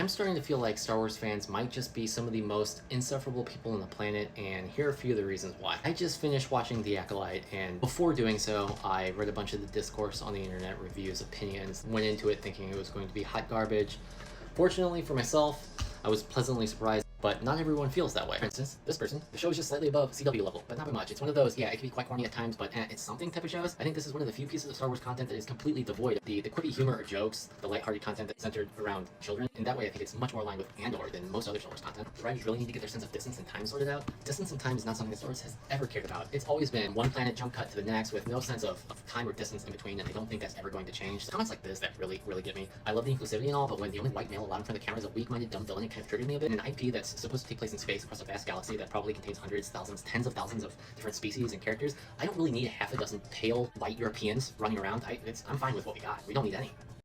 I'm starting to feel like Star Wars fans might just be some of the most insufferable people on the planet, and here are a few of the reasons why. I just finished watching The Acolyte, and before doing so, I read a bunch of the discourse on the internet, reviews, opinions, went into it thinking it was going to be hot garbage. Fortunately for myself, I was pleasantly surprised, but not everyone feels that way. For instance, this person, the show is just slightly above CW level, but not by much. It's one of those, yeah, it can be quite corny at times, but it's something type of shows. I think this is one of the few pieces of Star Wars content that is completely devoid of the quippy humor or jokes, the lighthearted content that's centered around children. In that way, I think it's much more aligned with Andor than most other Star Wars content. The writers really need to get their sense of distance and time sorted out. Distance and time is not something that Star Wars has ever cared about. It's always been one planet jump cut to the next with no sense of time or distance in between, and I don't think that's ever going to change. So comments like this that really get me. I love the inclusivity and all, but when the only white male allowed in front of the camera is a weak-minded dumb villain, it kind of triggered me a bit. And an IP that's supposed to take place in space across a vast galaxy that probably contains hundreds, thousands, tens of thousands of different species and characters. I don't really need half a dozen pale white Europeans running around. I'm fine with what we got. We don't need any.